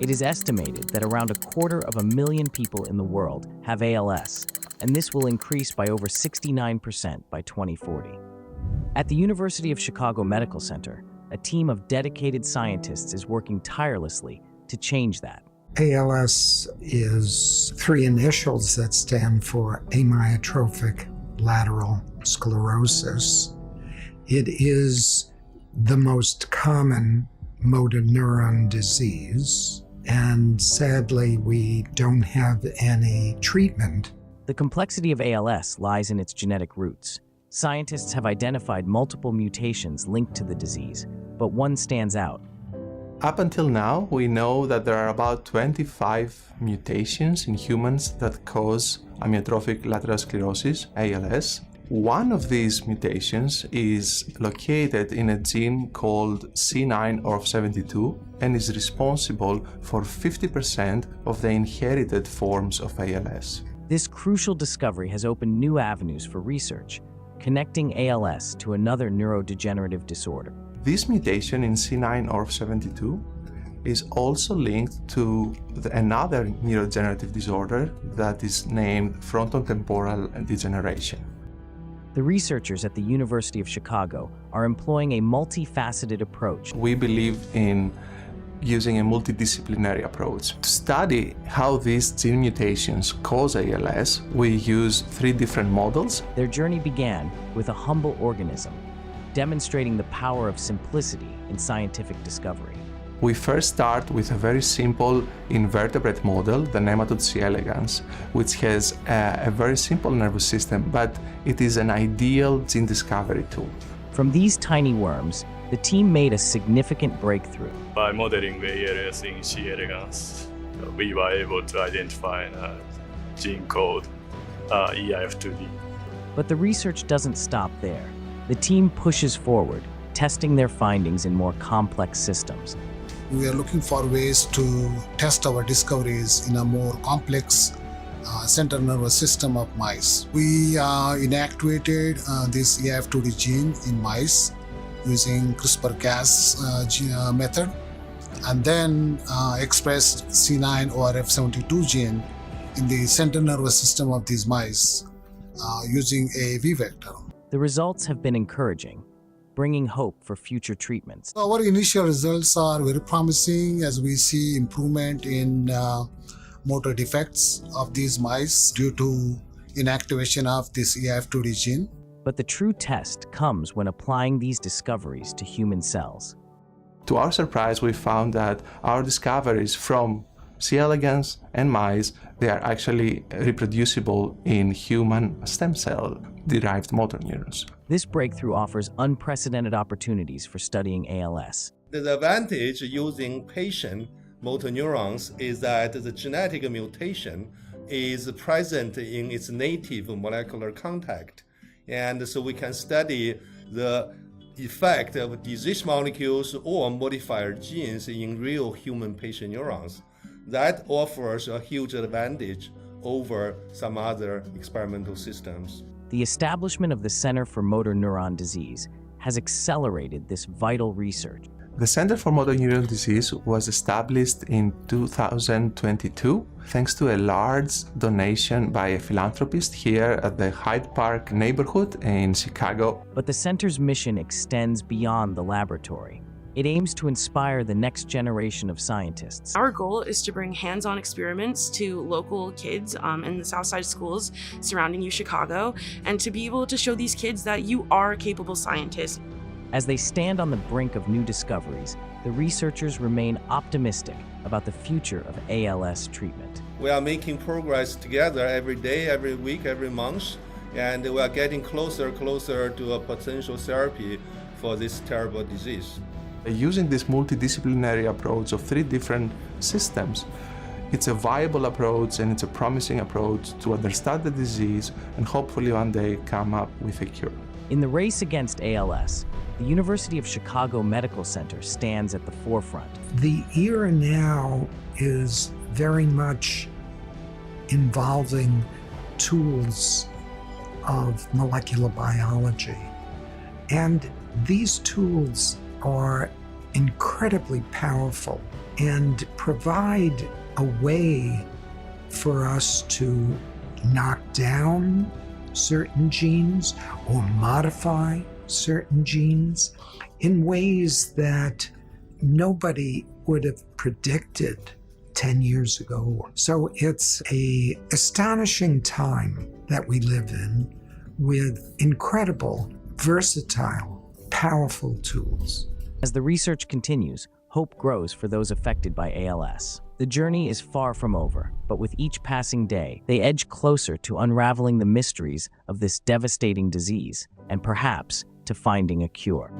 It is estimated that around 250,000 people in the world have ALS, and this will increase by over 69% by 2040. At the University of Chicago Medical Center, a team of dedicated scientists is working tirelessly to change that. ALS is three initials that stand for amyotrophic lateral sclerosis. It is the most common motor neuron disease, and sadly, we don't have any treatment. The complexity of ALS lies in its genetic roots. Scientists have identified multiple mutations linked to the disease, but one stands out. Up until now, we know that there are about 25 mutations in humans that cause amyotrophic lateral sclerosis, ALS. One of these mutations is located in a gene called C9orf72 and is responsible for 50% of the inherited forms of ALS. This crucial discovery has opened new avenues for research, connecting ALS to another neurodegenerative disorder. This mutation in C9orf72 is also linked to another neurodegenerative disorder that is named frontotemporal degeneration. The researchers at the University of Chicago are employing a multifaceted approach. We believe in using a multidisciplinary approach. To study how these gene mutations cause ALS, we use three different models. Their journey began with a humble organism, demonstrating the power of simplicity in scientific discovery. We first start with a very simple invertebrate model, the nematode C. elegans, which has a very simple nervous system, but it is an ideal gene discovery tool. From these tiny worms, the team made a significant breakthrough. By modeling ALS in C. elegans, we were able to identify a gene called EIF2D. But the research doesn't stop there. The team pushes forward, testing their findings in more complex systems. We are looking for ways to test our discoveries in a more complex central nervous system of mice. We inactivated this EIF2D gene in mice using CRISPR-Cas method, and then expressed C9orf72 gene in the central nervous system of these mice using a V vector. The results have been encouraging, bringing hope for future treatments. Our initial results are very promising as we see improvement in motor defects of these mice due to inactivation of this EIF2D gene. But the true test comes when applying these discoveries to human cells. To our surprise, we found that our discoveries from C. elegans and mice, they are actually reproducible in human stem cell-derived motor neurons. This breakthrough offers unprecedented opportunities for studying ALS. The advantage using patient motor neurons is that the genetic mutation is present in its native molecular contact. And so we can study the effect of disease molecules or modifier genes in real human patient neurons. That offers a huge advantage over some other experimental systems. The establishment of the Center for Motor Neuron Disease has accelerated this vital research. The Center for Motor Neuron Disease was established in 2022 thanks to a large donation by a philanthropist here at the Hyde Park neighborhood in Chicago. But the center's mission extends beyond the laboratory. It aims to inspire the next generation of scientists. Our goal is to bring hands-on experiments to local kids in the Southside schools surrounding Chicago, and to be able to show these kids that you are capable scientists. As they stand on the brink of new discoveries, the researchers remain optimistic about the future of ALS treatment. We are making progress together every day, every week, every month, and we are getting closer to a potential therapy for this terrible disease. Using this multidisciplinary approach of three different systems, it's a viable approach and it's a promising approach to understand the disease and hopefully one day come up with a cure. In the race against ALS, the University of Chicago Medical Center stands at the forefront. The era now is very much involving tools of molecular biology. And these tools are incredibly powerful and provide a way for us to knock down certain genes or modify certain genes in ways that nobody would have predicted 10 years ago. So it's an astonishing time that we live in with incredible, versatile, powerful tools. As the research continues, hope grows for those affected by ALS. The journey is far from over, but with each passing day, they edge closer to unraveling the mysteries of this devastating disease and perhaps to finding a cure.